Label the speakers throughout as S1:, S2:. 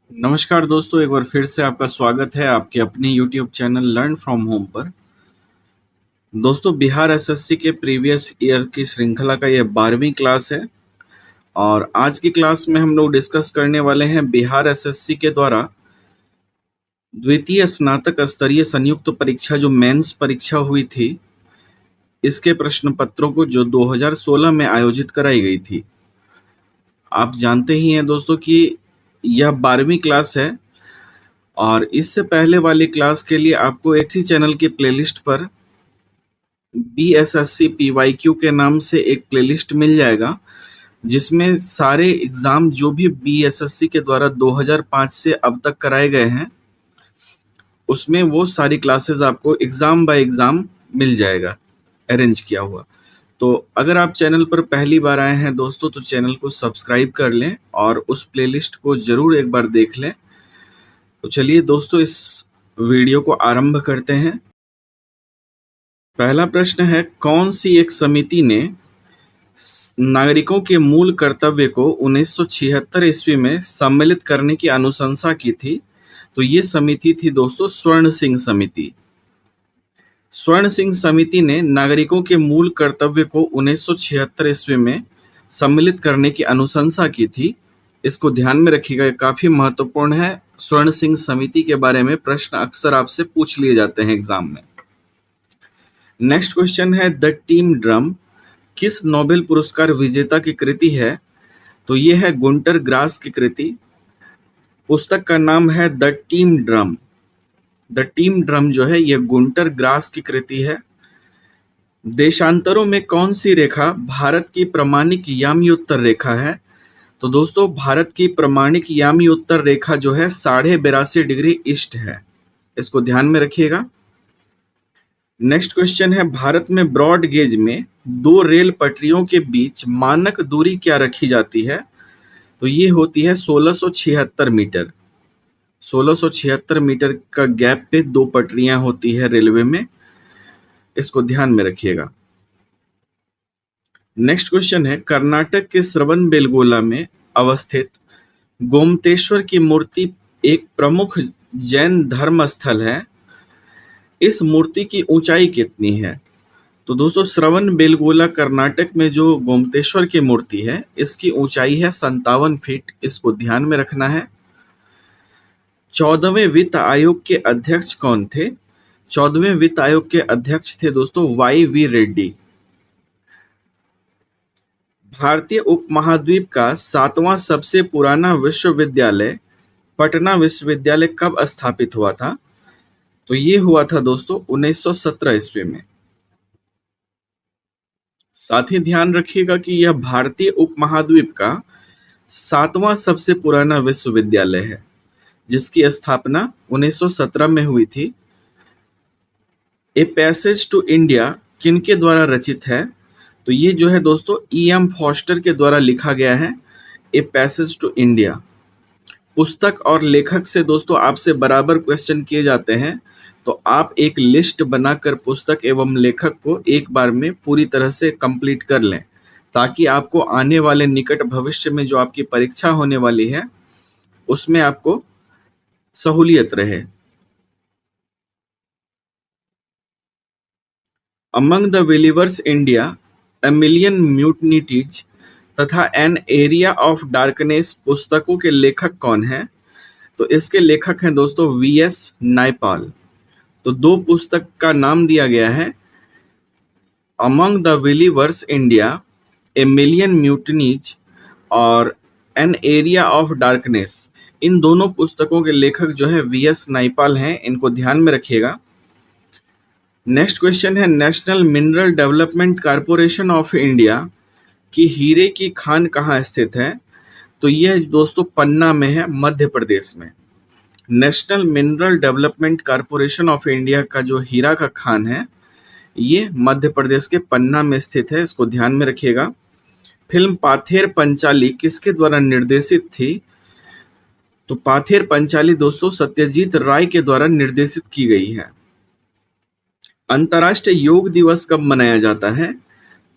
S1: नमस्कार दोस्तों, एक बार फिर से आपका स्वागत है आपके अपने YouTube channel learn from home पर। दोस्तों, बिहार एसएससी के प्रीवियस ईयर की श्रृंखला का यह 12वीं क्लास है और आज की क्लास में हम लोग डिस्कस करने वाले हैं बिहार एसएससी के द्वारा द्वितीय स्नातक स्तरीय संयुक्त परीक्षा जो मेंस परीक्षा हुई थी, इसके प्रश्न पत्रों को जो 2016 में आयोजित कराई गई थी। आप जानते ही हैं दोस्तों कि यह 12वीं क्लास है और इससे पहले वाली क्लास के लिए आपको इसी चैनल की प्लेलिस्ट पर BSSC PYQ के नाम से एक प्लेलिस्ट मिल जाएगा, जिसमें सारे एग्ज़ाम जो भी BSSC के द्वारा 2005 से अब तक कराए गए हैं, उसमें वो सारी क्लासेस आपको एग्ज़ाम बाय एग्ज़ाम मिल जाएगा, अरेंज किया हुआ। तो अगर आप चैनल पर पहली बार आए हैं दोस्तों, तो चैनल को सब्सक्राइब कर लें और उस प्लेलिस्ट को ज़रूर एक बार देख लें। तो चलिए दोस्तों, इस वीडियो को आरंभ करते हैं। पहला प्रश्न है, कौन सी एक समिति ने नागरिकों के मूल कर्तव्य को 1976 ईस्वी में सम्मिलित करने की अनुशंसा की थी? तो ये समिति थी दोस्तों स्वर्ण सिंह समिति। स्वर्ण सिंह समिति ने नागरिकों के मूल कर्तव्य को 1976 ईस्वी में सम्मिलित करने की अनुशंसा की थी। इसको ध्यान में रखिएगा, काफी महत्वपूर्ण है। स्वर्ण सिंह समिति के बारे में प्रश्न अक्सर आपसे पूछ लिए जाते हैं एग्जाम में। नेक्स्ट क्वेश्चन है, द टीम ड्रम किस नोबेल पुरस्कार विजेता की कृति है? तो ये है गुंटर ग्रास की कृति। पुस्तक का नाम है the team drum. The team drum जो है ये गुंटर ग्रास की कृति है। देशांतरों में कौन सी रेखा भारत की प्रमाणिक यामी उत्तर रेखा है? तो दोस्तों, भारत की प्रमाणिक यामी उत्तर रेखा जो है 82.5 डिग्री ईस्ट है। इसको ध्यान में रखिएगा। नेक्स्ट क्वेश्चन है, भारत में ब्रॉड गेज में दो रेल पटरियों के बीच मानक दूरी क्या रखी जाती है? तो ये होती है 1676 मीटर। 1676 मीटर का गैप पे दो पटरियां होती है रेलवे में। इसको ध्यान में रखिएगा। नेक्स्ट क्वेश्चन है, कर्नाटक के श्रवणबेलगोला में अवस्थित गोमतेश्वर की मूर्ति एक प्रमुख जैन धर्म स्थल है। इस मूर्ति की ऊंचाई कितनी है? तो दोस्तों, श्रवणबेलगोला कर्नाटक में जो गोमतेश्वर की मूर्ति है, इसकी ऊंचाई है 57 फीट। इसको ध्यान में रखना है। 14वें वित्त आयोग के अध्यक्ष कौन थे? 14वें वित्त आयोग के अध्यक्ष थे दोस्तों YV रेड्डी। भारतीय उपमहाद्वीप का 7वां सबसे पुराना विश्वविद्यालय पटना विश्वविद्यालय कब स्थापित हुआ था? तो ये हुआ था दोस्तों 1917 ईस्वी में। साथ ही ध्यान रखिएगा कि यह भारतीय उपमहाद्वीप का 7वां सबसे पुराना विश्वविद्यालय है, जिसकी स्थापना 1917 में हुई थी। ए पैसेज टू इंडिया किनके द्वारा रचित है? तो ये जो है दोस्तों EM फॉस्टर के द्वारा लिखा गया है, ए पैसेज टू इंडिया। पुस्तक और लेखक से दोस्तों आपसे बराबर क्वेश्चन किए जाते हैं, तो आप एक लिस्ट बनाकर पुस्तक एवं लेखक को एक बार में पूरी तरह से कंप्लीट कर लें, ताकि आपको आने वाले निकट भविष्य में जो आपकी परीक्षा होने वाली है, उसमें आपको सहूलियत रहे। Among the believers India, a million mutinies तथा एन एरिया ऑफ डार्कनेस पुस्तकों के लेखक कौन हैं? तो इसके लेखक हैं दोस्तों VS नायपाल। तो दो पुस्तक का नाम दिया गया है, among the believers India, a million mutinies और एन एरिया ऑफ डार्कनेस। इन दोनों पुस्तकों के लेखक जो है VS नायपाल हैं। इनको ध्यान में रखिएगा। नेक्स्ट क्वेश्चन है, national mineral development corporation of India की हीरे की खान कहाँ स्थित है? तो यह दोस्तों पन्ना में है, मध्य प्रदेश में। National mineral development corporation of India का जो हीरा का खान है, ये मध्य प्रदेश के पन्ना में स्थित है। इसको ध्यान में रखिएगा। फिल्म पाथेर पंचाली किसके द्वारा निर्देशित थी? तो पाथेर पंचाली दोस्तों सत्यजीत राय के द्वारा निर्देशित की गई है। अंतर्राष्ट्रीय योग दिवस कब मनाया जाता है?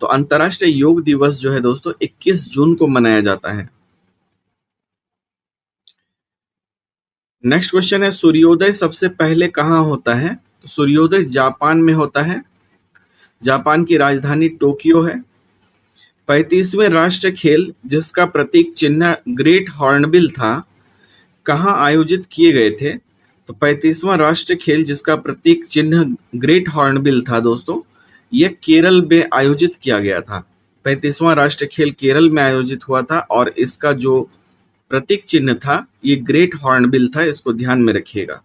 S1: तो अंतर्राष्ट्रीय योग दिवस जो है दोस्तों 21 जून को मनाया जाता है। नेक्स्ट क्वेश्चन है, सूर्योदय सबसे पहले कहाँ होता है? तो सूर्योदय जापान में होता है। जापान की राजधानी टोक्यो है। 35वें राष्ट्रीय खेल जिसका प्रतीक चिन्ह ग्रेट हॉर्नबिल था, कहाँ आयोजित किए गए थे? तो 35वां राष्ट्रीय खेल जिसका प्रतीक चिन्ह ग्रेट हॉर्नबिल था दोस्तों, यह केरल में आयोजित किया गया था। 35वां राष्ट्रीय खेल केरल में आयोजित हुआ था और इसका जो प्रतीक चिन्ह था ये ग्रेट हॉर्नबिल था, इसको ध्यान में रखिएगा।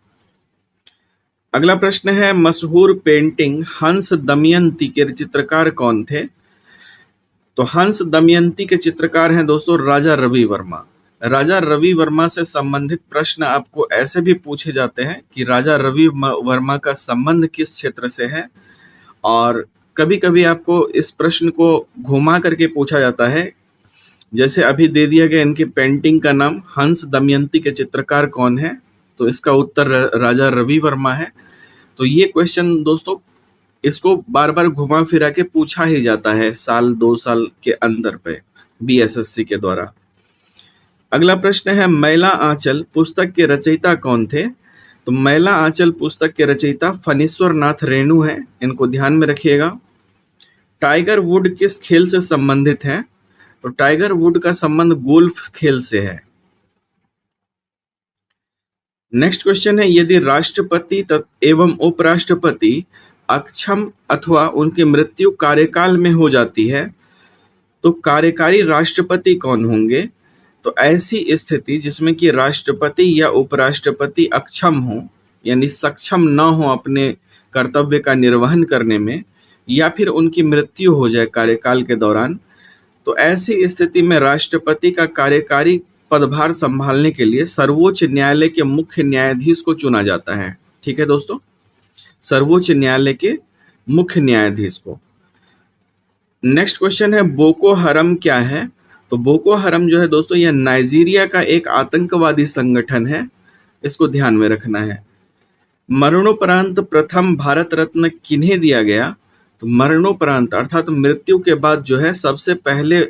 S1: अगला प्रश्न है, मशहूर पेंटिंग हंस दमयंती के चित्रकार कौन थे? तो हंस दमयंती के चित्रकार हैं दोस्तों राजा रवि वर्मा। राजा रवि वर्मा से संबंधित प्रश्न आपको ऐसे भी पूछे जाते हैं कि राजा रवि वर्मा का संबंध किस क्षेत्र से है, और कभी कभी आपको इस प्रश्न को घुमा करके पूछा जाता है, जैसे अभी दे दिया गया इनकी पेंटिंग का नाम हंस दमयंती के चित्रकार कौन है, तो इसका उत्तर राजा रवि वर्मा है। तो ये क्वेश्चन दोस्तों इसको बार बार घुमा फिरा के पूछा ही जाता है साल 2 साल के अंदर पे बीएसएससी के द्वारा। अगला प्रश्न है, मैला आंचल पुस्तक के रचयिता कौन थे? तो मैला आंचल पुस्तक के रचयिता फणीश्वर नाथ रेणु हैं, इनको ध्यान में रखिएगा। टाइगर वुड किस खेल से संबंधित है? तो टाइगर वुड का संबंध गोल्फ खेल से है। नेक्स्ट क्वेश्चन है, यदि राष्ट्रपति एवं उपराष्ट्रपति अक्षम अथवा उनकी मृत्यु कार्यकाल में हो जाती है तो कार्यकारी राष्ट्रपति कौन होंगे? तो ऐसी स्थिति जिसमें कि राष्ट्रपति या उपराष्ट्रपति अक्षम हो, यानी सक्षम न हो अपने कर्तव्य का निर्वहन करने में, या फिर उनकी मृत्यु हो जाए कार्यकाल के दौरान, तो ऐसी स्थिति में राष्ट्रपति का कार्यकारी पदभार संभालने के लिए सर्वोच्च न्यायालय के मुख्य न्यायाधीश को चुना जाता है। ठीक है दोस्तों, सर्वोच्च न्यायालय के मुख्य न्यायाधीश को। नेक्स्ट क्वेश्चन है, बोको हरम क्या है? तो बोको हरम जो है दोस्तों यह नाइजीरिया का एक आतंकवादी संगठन है, इसको ध्यान में रखना है। मरणोपरांत प्रथम भारत रत्न किन्हें दिया गया? तो मरणोपरांत अर्थात मृत्यु के बाद जो है सबसे पहले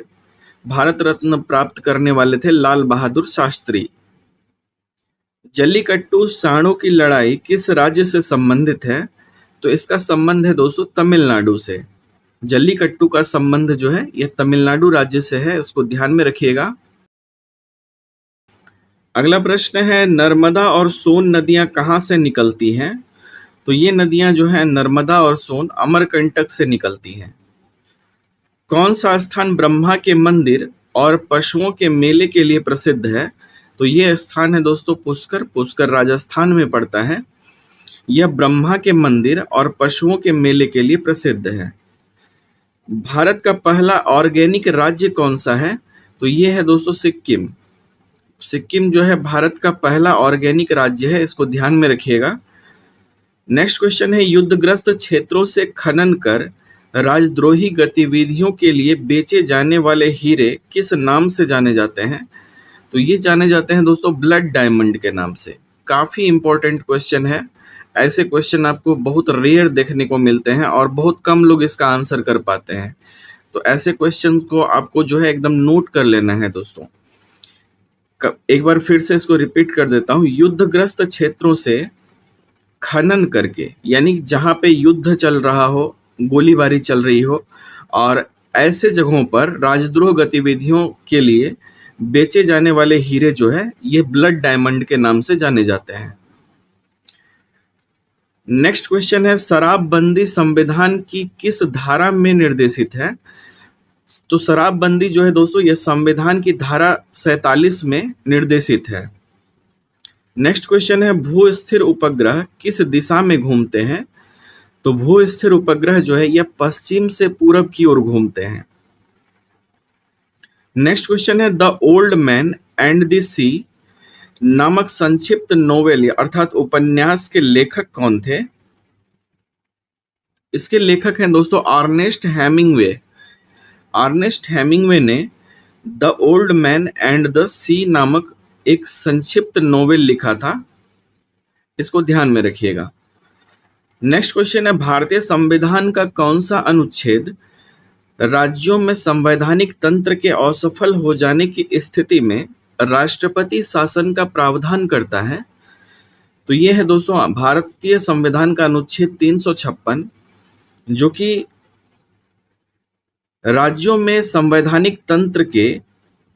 S1: भारत रत्न प्राप्त करने वाले थे लाल बहादुर शास्त्री। जल्लीकट्टू सांडों की लड़ाई किस राज्य से संबंधित है? तो इसका संबंध है दोस्तों तमिलनाडु से। जल्लीकट्टू का संबंध जो है यह तमिलनाडु राज्य से है, इसको ध्यान में रखिएगा। अगला प्रश्न है, नर्मदा और सोन नदियां कहां से निकलती हैं? तो ये नदियां जो है नर्मदा और सोन अमरकंटक से निकलती हैं। कौन सा स्थान ब्रह्मा के मंदिर और पशुओं के मेले के लिए प्रसिद्ध है? तो ये स्थान है दोस्तों पुष्कर। पुष्कर राजस्थान में पड़ता है। यह ब्रह्मा के मंदिर और पशुओं के मेले के लिए प्रसिद्ध है। भारत का पहला ऑर्गेनिक राज्य कौन सा है? तो ये है दोस्तों सिक्किम। सिक्किम जो है भारत का पहला ऑर्गेनिक राज्य है, इसको ध्यान में रखिएगा। नेक्स्ट क्वेश्चन है, युद्धग्रस्त क्षेत्रों से खनन कर राजद्रोही गतिविधियों के लिए बेचे जाने वाले हीरे किस नाम से जाने जाते हैं? तो ये जाने जाते हैं दोस्तों ब्लड डायमंड के नाम से। काफ़ी इंपॉर्टेंट क्वेश्चन है। ऐसे क्वेश्चन आपको बहुत रेयर देखने को मिलते हैं और बहुत कम लोग इसका आंसर कर पाते हैं। तो ऐसे क्वेश्चन को आपको जो है एकदम नोट कर लेना है दोस्तों। एक बार फिर से इसको रिपीट कर देता हूँ, युद्धग्रस्त क्षेत्रों से खनन करके, यानी जहाँ पे युद्ध चल रहा हो, गोलीबारी चल रही हो, और ऐसे जगहों पर राजद्रोह गतिविधियों के लिए बेचे जाने वाले हीरे जो है ये ब्लड डायमंड के नाम से जाने जाते हैं। नेक्स्ट क्वेश्चन है, शराबबंदी संविधान की किस धारा में निर्देशित है? तो शराबबंदी जो है दोस्तों ये संविधान की धारा 47 में निर्देशित है। नेक्स्ट क्वेश्चन है, भू स्थिर उपग्रह किस दिशा में घूमते हैं? तो भू स्थिर उपग्रह जो है यह पश्चिम से पूरब की ओर घूमते हैं। नेक्स्ट क्वेश्चन है, the old man and the sea नामक संक्षिप्त नोवेल अर्थात उपन्यास के लेखक कौन थे? इसके लेखक हैं दोस्तों अर्नेस्ट हेमिंगवे। अर्नेस्ट हेमिंगवे ने the old man and the sea नामक एक संक्षिप्त नोवेल लिखा था, इसको ध्यान में रखिएगा। नेक्स्ट क्वेश्चन है, भारतीय संविधान का कौन सा अनुच्छेद राज्यों में संवैधानिक तंत्र के असफल हो जाने की स्थिति में राष्ट्रपति शासन का प्रावधान करता है? तो ये है दोस्तों भारतीय संविधान का अनुच्छेद 356, जो कि राज्यों में संवैधानिक तंत्र के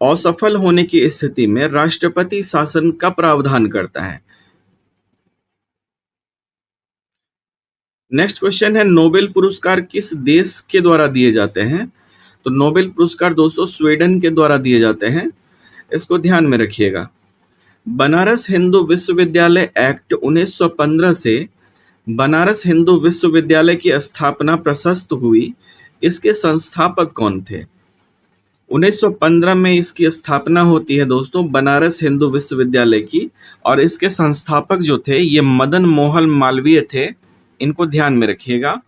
S1: असफल होने की स्थिति में राष्ट्रपति शासन का प्रावधान करता है। नेक्स्ट क्वेश्चन है, नोबेल पुरस्कार किस देश के द्वारा दिए जाते हैं? तो नोबेल पुरस्कार दोस्तों स्वीडन के द्वारा दिए जाते हैं, इसको ध्यान में रखिएगा। बनारस हिंदू विश्वविद्यालय एक्ट 1915 से बनारस हिंदू विश्वविद्यालय की स्थापना प्रशस्त हुई, इसके संस्थापक कौन थे? 1915 में इसकी स्थापना होती है दोस्तों बनारस हिंदू विश्वविद्यालय की, और इसके संस्थापक जो थे ये मदन मोहन मालवीय थे, इनको ध्यान में रखिएगा।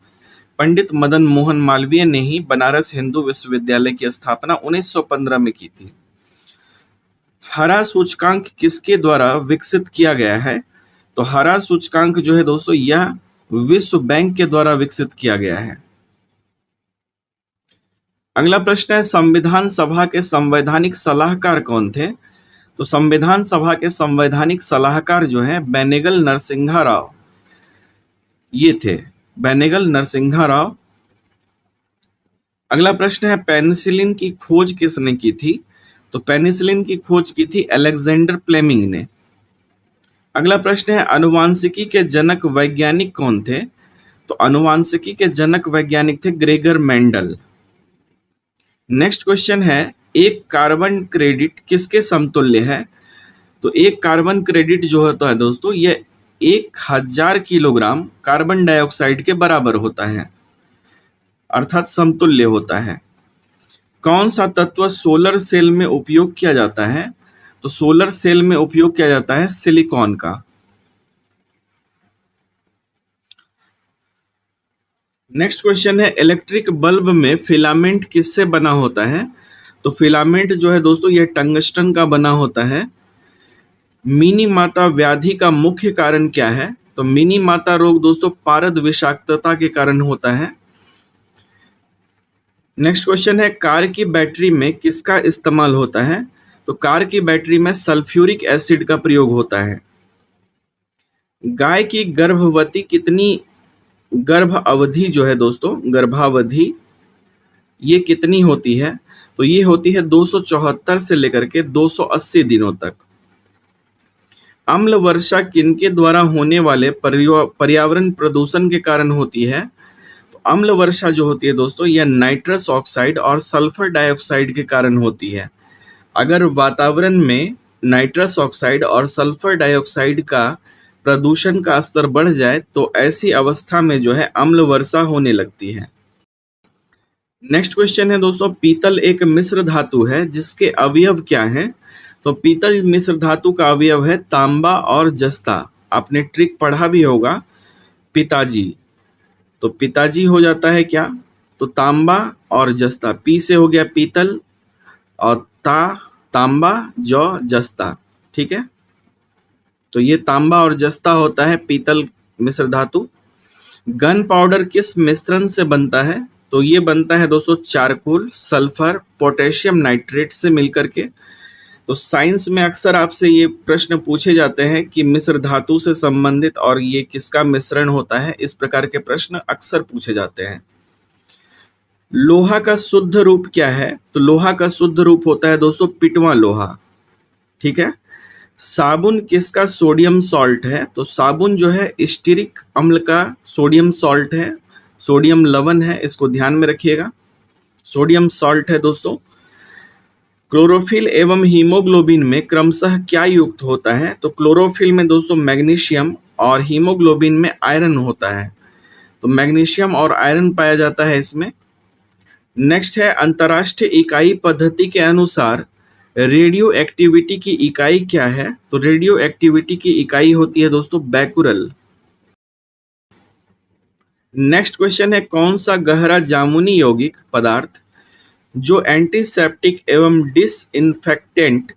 S1: पंडित मदन मोहन मालवीय ने ही बनारस हिंदू विश्वविद्यालय की स्थापना 1915 में की थी। हरा सूचकांक किसके द्वारा विकसित किया गया है? तो हरा सूचकांक जो है दोस्तों यह विश्व बैंक के द्वारा विकसित किया गया है। अगला प्रश्न है, संविधान सभा के संवैधानिक सलाहकार कौन थे? तो संविधान सभा के संवैधानिक सलाहकार जो है बेनेगल नरसिम्हा राव, ये थे बेनेगल नरसिम्हा राव। अगला प्रश्न है, पेनिसिलिन की खोज किसने की थी? तो पेनिसिलिन की खोज की थी अलेक्जेंडर फ्लेमिंग ने। अगला प्रश्न है, आनुवांशिकी के जनक वैज्ञानिक कौन थे? तो आनुवांशिकी के जनक वैज्ञानिक थे ग्रेगर मेंडल। नेक्स्ट क्वेश्चन है, एक कार्बन क्रेडिट किसके समतुल्य है? तो एक कार्बन क्रेडिट जो होता है दोस्तों ये 1000 किलोग्राम कार्बन डाइऑक्साइड के बराबर होता है, अर्थात समतुल्य होता है। कौन सा तत्व सोलर सेल में उपयोग किया जाता है? तो सोलर सेल में उपयोग किया जाता है सिलिकॉन का। नेक्स्ट क्वेश्चन है, इलेक्ट्रिक बल्ब में फिलामेंट किससे बना होता है? तो फिलामेंट जो है दोस्तों यह टंगस्टन का बना होता है। मिनी माता व्याधि का मुख्य कारण क्या है? तो मिनी माता रोग दोस्तों पारद विषाक्तता के कारण होता है। नेक्स्ट क्वेश्चन है, कार की बैटरी में किसका इस्तेमाल होता है? तो कार की बैटरी में सल्फ्यूरिक एसिड का प्रयोग होता है। गाय की गर्भवती कितनी गर्भ अवधि जो है दोस्तों गर्भावधि ये कितनी होती है? तो ये होती है 274 से लेकर के 280 दिनों तक। अम्ल वर्षा किनके द्वारा होने वाले पर्यावरण प्रदूषण के कारण होती है? तो अम्ल वर्षा जो होती है दोस्तों यह नाइट्रस ऑक्साइड और सल्फर डाइऑक्साइड के कारण होती है। अगर वातावरण में नाइट्रस ऑक्साइड और सल्फर डाइऑक्साइड का प्रदूषण का स्तर बढ़ जाए तो ऐसी अवस्था में जो है अम्ल वर्षा होने लगती है। नेक्स्ट क्वेश्चन है दोस्तों, पीतल एक मिश्र धातु है जिसके अवयव क्या हैं? तो पीतल मिश्र धातु का अवयव है तांबा और जस्ता। आपने ट्रिक पढ़ा भी होगा पिताजी, तो पिताजी हो जाता है क्या? तो तांबा और जस्ता। पी से हो गया पीतल और तांबा जो जस्ता, ठीक है। तो ये तांबा और जस्ता होता है पीतल मिश्र धातु। गन पाउडर किस मिश्रण से बनता है? तो ये बनता है दोस्तों चारकोल, सल्फर, पोटेशियम नाइट्रेट से मिलकर के। तो साइंस में अक्सर आपसे ये प्रश्न पूछे जाते हैं कि मिश्र धातु से संबंधित और ये किसका मिश्रण होता है, इस प्रकार के प्रश्न अक्सर पूछे जाते हैं। लोहा का शुद्ध रूप क्या है? तो लोहा का शुद्ध रूप होता है दोस्तों पिटवा लोहा, ठीक है। साबुन किसका सोडियम सॉल्ट है? तो साबुन जो है स्टीरिक अम्ल का सोडियम सॉल्ट है, सोडियम लवण है, इसको ध्यान में रखिएगा, सोडियम सॉल्ट है दोस्तों। क्लोरोफिल एवं हीमोग्लोबिन में क्रमशः क्या युक्त होता है? तो क्लोरोफिल में दोस्तों मैग्नीशियम और हीमोग्लोबिन में आयरन होता है, तो मैग्नीशियम और आयरन पाया जाता है इसमें। नेक्स्ट है, अंतर्राष्ट्रीय इकाई पद्धति के अनुसार रेडियो एक्टिविटी की इकाई क्या है? तो रेडियो एक्टिविटी की इकाई होती है दोस्तों बैकुरल। नेक्स्ट क्वेश्चन है, कौन सा गहरा जामुनी यौगिक पदार्थ जो एंटीसेप्टिक एवं डिसइंफेक्टेंट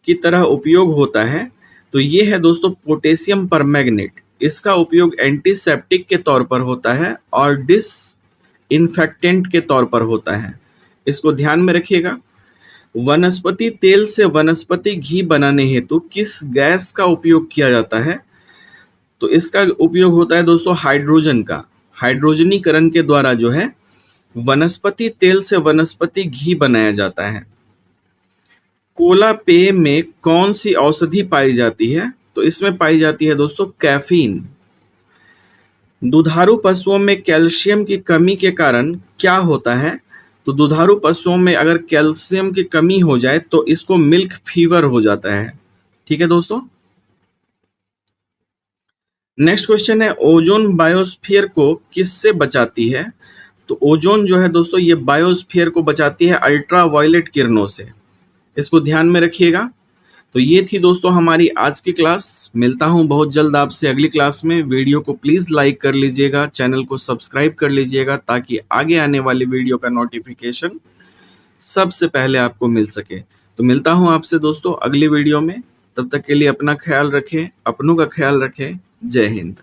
S1: की तरह उपयोग होता है? तो ये है दोस्तों पोटेशियम परमैंगनेट। इसका उपयोग एंटीसेप्टिक के तौर पर होता है और डिसइंफेक्टेंट के तौर पर होता है, इसको ध्यान में रखिएगा। वनस्पति तेल से वनस्पति घी बनाने हेतु किस गैस का उपयोग किया जाता है? तो इसका उपयोग होता है दोस्तों हाइड्रोजन का, हाइड्रोजनीकरण के द्वारा जो है वनस्पति तेल से वनस्पति घी बनाया जाता है। कोला पेय में कौन सी औषधि पाई जाती है? तो इसमें पाई जाती है दोस्तों कैफीन। दुधारू पशुओं में कैल्शियम की कमी के कारण क्या होता है? तो दुधारू पशुओं में अगर कैल्शियम की कमी हो जाए तो इसको मिल्क फीवर हो जाता है। ठीक है दोस्तों। नेक्स्ट क्वेश्चन है, ओजोन बायोस्फीयर को किससे बचाती है? तो ओजोन जो है दोस्तों ये बायोस्फीयर को बचाती है अल्ट्रावायलेट किरणों से, इसको ध्यान में रखिएगा। तो ये थी दोस्तों हमारी आज की क्लास। मिलता हूँ बहुत जल्द आपसे अगली क्लास में। वीडियो को प्लीज़ लाइक कर लीजिएगा, चैनल को सब्सक्राइब कर लीजिएगा ताकि आगे आने वाली वीडियो का नोटिफिकेशन सबसे पहले आपको मिल सके। तो मिलता हूँ आपसे दोस्तों अगली वीडियो में। तब तक के लिए अपना ख्याल रखें, अपनों का ख्याल रखें। जय हिंद।